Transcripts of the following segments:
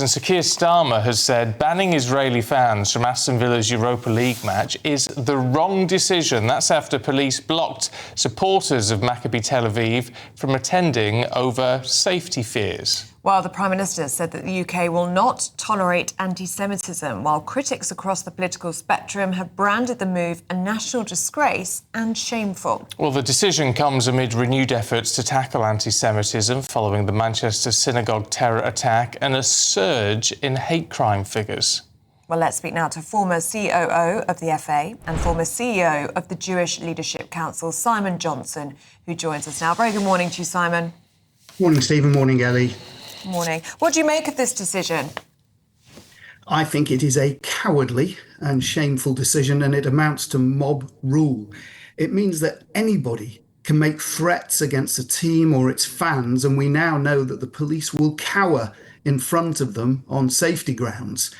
And Sir Keir Starmer has said banning Israeli fans from Aston Villa's Europa League match is the wrong decision. That's after police blocked supporters of Maccabi Tel Aviv from attending over safety fears. Well, the Prime Minister said that the UK will not tolerate anti-Semitism, while critics across the political spectrum have branded the move a national disgrace and shameful. Well, the decision comes amid renewed efforts to tackle anti-Semitism following the Manchester synagogue terror attack and a surge in hate crime figures. Well, let's speak now to former COO of the FA and former CEO of the Jewish Leadership Council, Simon Johnson, who joins us now. Very good morning to you, Simon. Morning, Stephen. Morning, Ellie. Morning. What do you make of this decision? I think it is a cowardly and shameful decision, and it amounts to mob rule. It means that anybody can make threats against a team or its fans, and we now know that the police will cower in front of them on safety grounds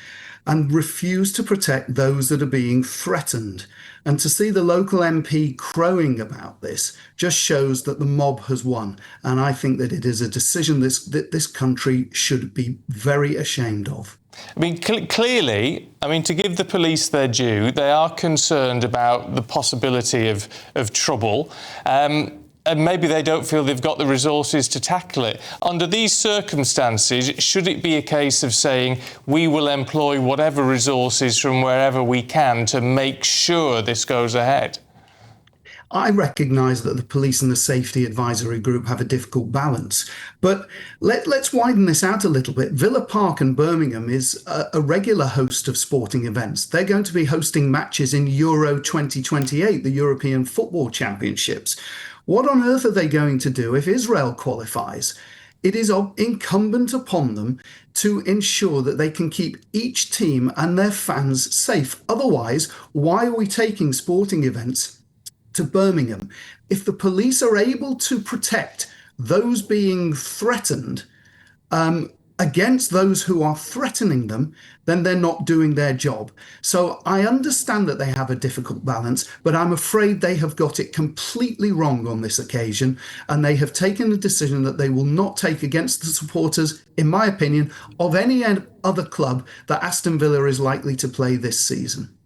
and refuse to protect those that are being threatened. And to see the local MP crowing about this just shows that the mob has won. And I think that it is a decision that this country should be very ashamed of. I mean, clearly, to give the police their due, they are concerned about the possibility of trouble. And maybe they don't feel they've got the resources to tackle it. Under these circumstances, should it be a case of saying we will employ whatever resources from wherever we can to make sure this goes ahead? I recognise that the police and the safety advisory group have a difficult balance, but let's widen this out a little bit. Villa Park in Birmingham is a regular host of sporting events. They're going to be hosting matches in Euro 2028, the European Football Championships. What on earth are they going to do if Israel qualifies? It is incumbent upon them to ensure that they can keep each team and their fans safe. Otherwise, why are we taking sporting events to Birmingham? If the police are able to protect those being threatened against those who are threatening them, then they're not doing their job. So I understand that they have a difficult balance, but I'm afraid they have got it completely wrong on this occasion, and they have taken a decision that they will not take against the supporters, in my opinion, of any other club that Aston Villa is likely to play this season.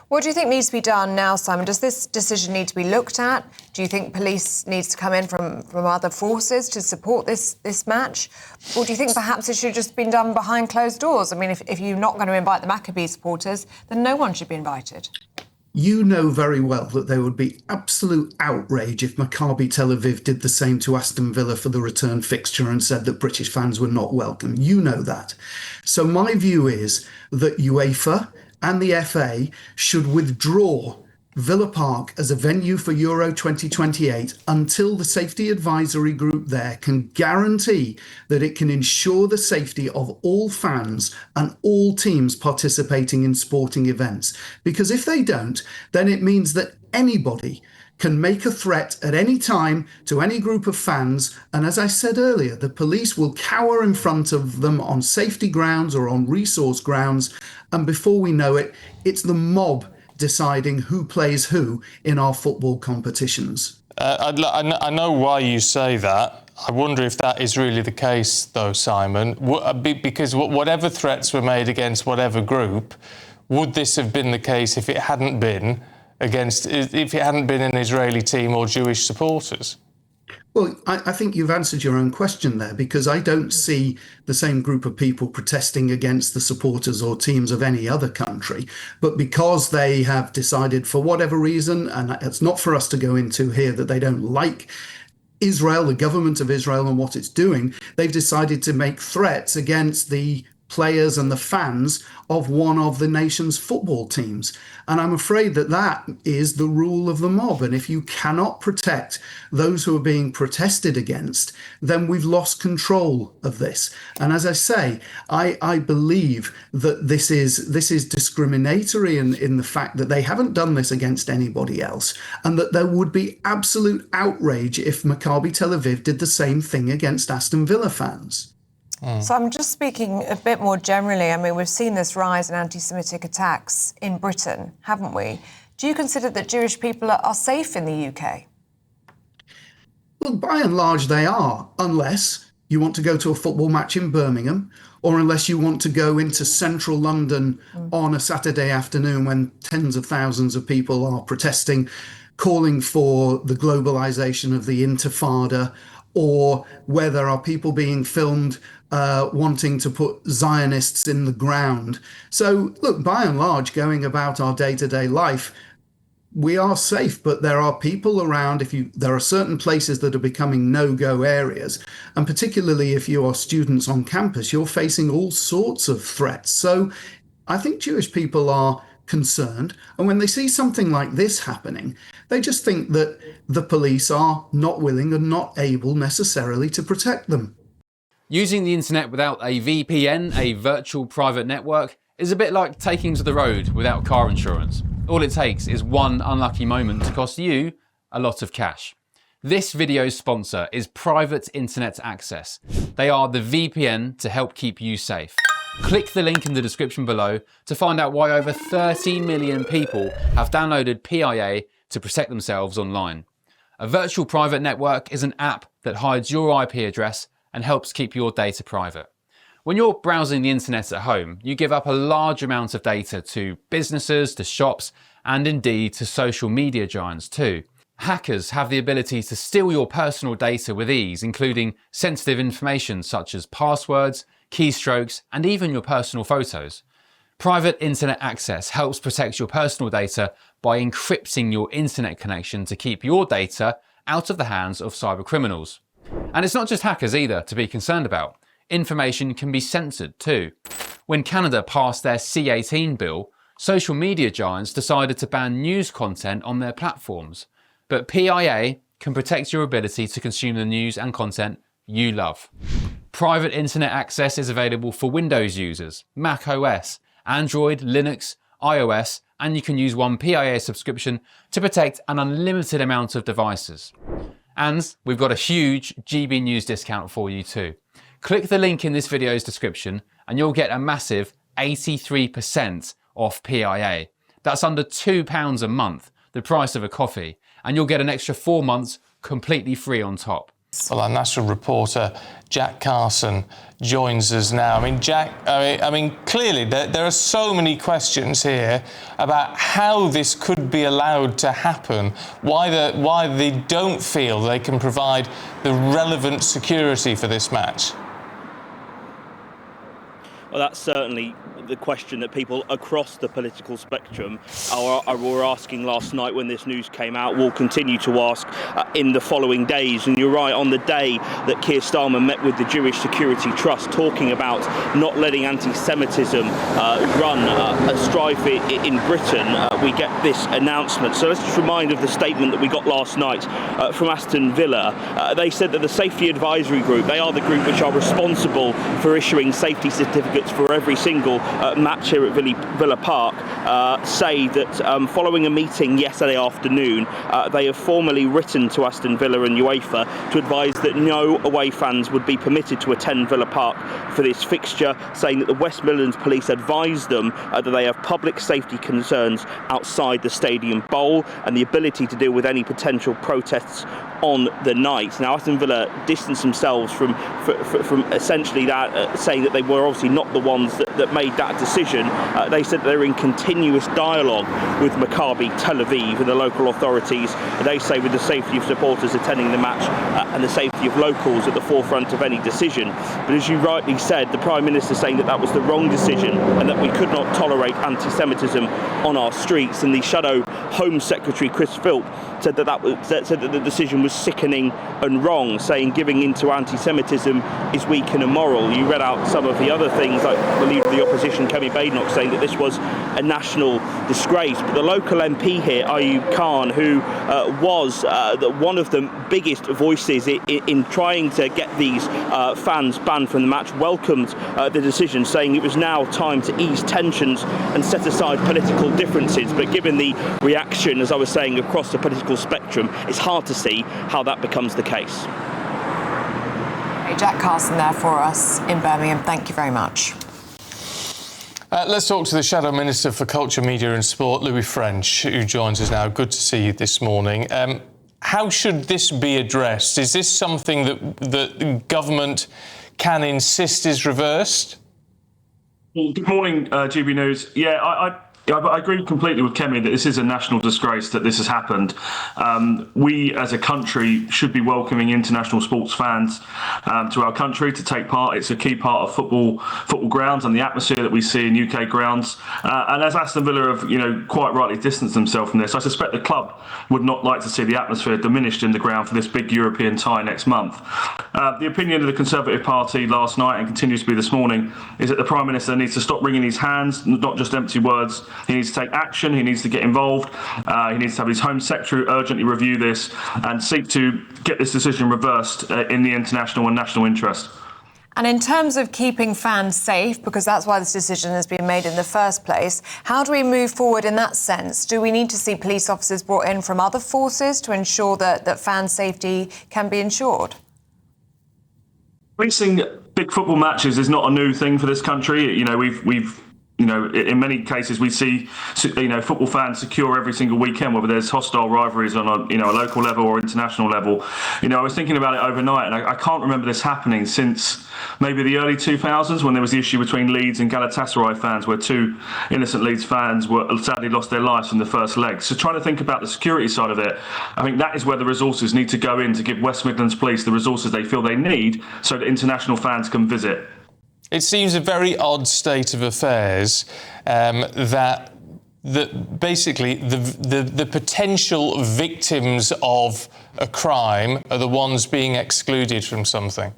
What do you think needs to be done now, Simon? Does this decision need to be looked at? Do you think police needs to come in from other forces to support this match? Or do you think perhaps it should have just been done behind closed doors? If you're not going to invite the Maccabi supporters, then no one should be invited. You know very well that there would be absolute outrage if Maccabi Tel Aviv did the same to Aston Villa for the return fixture and said that British fans were not welcome. You know that. So my view is that UEFA and the FA should withdraw Villa Park as a venue for Euro 2028 until the safety advisory group there can guarantee that it can ensure the safety of all fans and all teams participating in sporting events. Because if they don't, then it means that anybody can make a threat at any time to any group of fans. And as I said earlier, the police will cower in front of them on safety grounds or on resource grounds. And before we know it, it's the mob deciding who plays who in our football competitions. I know why you say that. I wonder if that is really the case, though, Simon, because whatever threats were made against whatever group, would this have been the case if it hadn't been an Israeli team or Jewish supporters? Well, I think you've answered your own question there, because I don't see the same group of people protesting against the supporters or teams of any other country. But because they have decided for whatever reason, and it's not for us to go into here, that they don't like Israel, the government of Israel and what it's doing, they've decided to make threats against the players and the fans of one of the nation's football teams. And I'm afraid that that is the rule of the mob. And if you cannot protect those who are being protested against, then we've lost control of this. And as I say, I believe that this is discriminatory in the fact that they haven't done this against anybody else, and that there would be absolute outrage if Maccabi Tel Aviv did the same thing against Aston Villa fans. So I'm just speaking a bit more generally. We've seen this rise in anti-Semitic attacks in Britain, haven't we? Do you consider that Jewish people are safe in the UK? Well, by and large, they are, unless you want to go to a football match in Birmingham, or unless you want to go into central London on a Saturday afternoon when tens of thousands of people are protesting, calling for the globalization of the Intifada, or where there are people being filmed wanting to put Zionists in the ground. So, look, by and large, going about our day-to-day life, we are safe, but there are people around. There are certain places that are becoming no-go areas, and particularly if you are students on campus, you're facing all sorts of threats. So I think Jewish people are concerned, and when they see something like this happening, they just think that the police are not willing and not able necessarily to protect them. Using the internet without a VPN, a virtual private network, is a bit like taking to the road without car insurance. All it takes is one unlucky moment to cost you a lot of cash. This video's sponsor is Private Internet Access. They are the VPN to help keep you safe. Click the link in the description below to find out why over 30 million people have downloaded PIA to protect themselves online. A virtual private network is an app that hides your IP address and helps keep your data private. When you're browsing the internet at home, you give up a large amount of data to businesses, to shops, and indeed to social media giants too. Hackers have the ability to steal your personal data with ease, including sensitive information such as passwords, keystrokes, and even your personal photos. Private Internet Access helps protect your personal data by encrypting your internet connection to keep your data out of the hands of cyber criminals. And it's not just hackers either to be concerned about. Information can be censored too. When Canada passed their C-18 bill, social media giants decided to ban news content on their platforms. But PIA can protect your ability to consume the news and content you love. Private Internet Access is available for Windows users, Mac OS, Android, Linux, iOS, and you can use one PIA subscription to protect an unlimited amount of devices. And we've got a huge GB News discount for you too. Click the link in this video's description and you'll get a massive 83% off PIA. That's under £2 a month, the price of a coffee, and you'll get an extra 4 months completely free on top. Well, our national reporter, Jack Carson, joins us now. I mean, Jack, clearly there are so many questions here about how this could be allowed to happen, why they don't feel they can provide the relevant security for this match. Well, that's certainly the question that people across the political spectrum were asking last night when this news came out, will continue to ask in the following days. And you're right, on the day that Keir Starmer met with the Jewish Security Trust, talking about not letting anti-Semitism run a strife in Britain, we get this announcement. So let's just remind of the statement that we got last night from Aston Villa. They said that the Safety Advisory Group, they are the group which are responsible for issuing safety certificates for every single match here at Villa Park, say that following a meeting yesterday afternoon, they have formally written to Aston Villa and UEFA to advise that no away fans would be permitted to attend Villa Park for this fixture, saying that the West Midlands Police advised them that they have public safety concerns outside the Stadium Bowl and the ability to deal with any potential protests on the night. Now, Aston Villa distanced themselves from essentially that, saying that they were obviously not the ones that made that decision. They said they're in continuous dialogue with Maccabi Tel Aviv and the local authorities. They say with the safety of supporters attending the match and the safety of locals at the forefront of any decision. But as you rightly said, the Prime Minister saying that that was the wrong decision and that we could not tolerate anti-Semitism on our streets. And the Shadow Home Secretary Chris Philp said that the decision was sickening and wrong, saying giving into anti-Semitism is weak and immoral. You read out some of the other things, like the leader of the opposition, Kemi Badenoch, saying that this was a national disgrace. But the local MP here, Ayub Khan, who was one of the biggest voices in trying to get these fans banned from the match, welcomed the decision, saying it was now time to ease tensions and set aside political differences. But given the reaction, as I was saying, across the political spectrum, it's hard to see how that becomes the case. Jack Carson there for us in Birmingham. Thank you very much. Let's talk to the Shadow Minister for Culture, Media and Sport, Louis French, who joins us now. Good to see you this morning. How should this be addressed? Is this something that the government can insist is reversed? Well, good morning, GB News. Yeah, I agree completely with Kemi that this is a national disgrace that this has happened. We as a country should be welcoming international sports fans to our country to take part. It's a key part of football grounds and the atmosphere that we see in UK grounds. And as Aston Villa have, quite rightly distanced themselves from this, I suspect the club would not like to see the atmosphere diminished in the ground for this big European tie next month. The opinion of the Conservative Party last night and continues to be this morning is that the Prime Minister needs to stop wringing his hands, not just empty words. He needs to take action. He needs to get involved. He needs to have his Home Secretary urgently review this and seek to get this decision reversed in the international and national interest. And in terms of keeping fans safe, because that's why this decision has been made in the first place, how do we move forward in that sense? Do we need to see police officers brought in from other forces to ensure that fan safety can be ensured? Policing big football matches is not a new thing for this country. In many cases we see, football fans secure every single weekend, whether there's hostile rivalries on a local level or international level. I was thinking about it overnight, and I can't remember this happening since maybe the early 2000s, when there was the issue between Leeds and Galatasaray fans, where two innocent Leeds fans sadly lost their lives in the first leg. So trying to think about the security side of it, I think that is where the resources need to go in to give West Midlands Police the resources they feel they need so that international fans can visit. It seems a very odd state of affairs that basically the potential victims of a crime are the ones being excluded from something.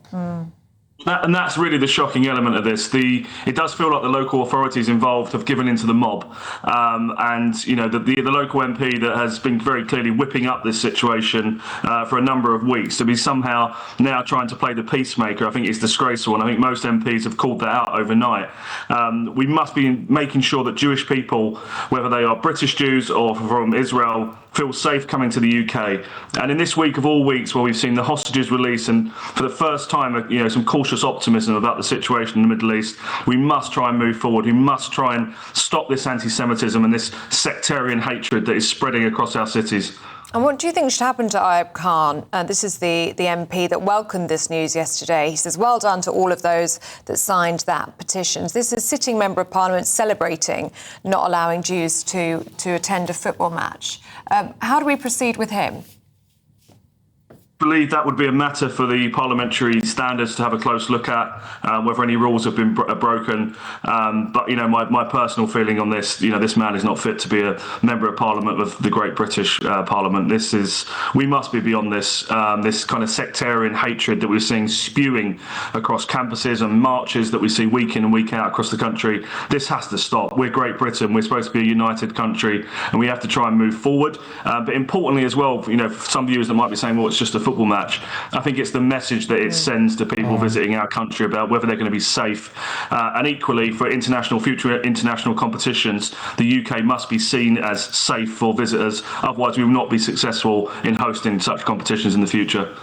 And that's really the shocking element of this. It does feel like the local authorities involved have given into the mob, the local MP that has been very clearly whipping up this situation for a number of weeks to be somehow now trying to play the peacemaker, I think is disgraceful, and I think most MPs have called that out overnight. We must be making sure that Jewish people, whether they are British Jews or from Israel, feel safe coming to the UK. And in this week of all weeks, where we've seen the hostages released, and for the first time, some cautious optimism about the situation in the Middle East, we must try and move forward. We must try and stop this anti-Semitism and this sectarian hatred that is spreading across our cities. And what do you think should happen to Ayub Khan? This is the MP that welcomed this news yesterday. He says, well done to all of those that signed that petition. This is a sitting Member of Parliament celebrating not allowing Jews to attend a football match. How do we proceed with him? I believe that would be a matter for the parliamentary standards to have a close look at, whether any rules have been broken. But my personal feeling on this, this man is not fit to be a member of Parliament of the Great British Parliament. We must be beyond this kind of sectarian hatred that we're seeing spewing across campuses and marches that we see week in and week out across the country. This has to stop. We're Great Britain. We're supposed to be a united country, and we have to try and move forward. But importantly as well, for some viewers that might be saying, well, it's just a football match, I think it's the message that it sends to people visiting our country about whether they're going to be safe. And equally, for future international competitions, the UK must be seen as safe for visitors. Otherwise, we will not be successful in hosting such competitions in the future.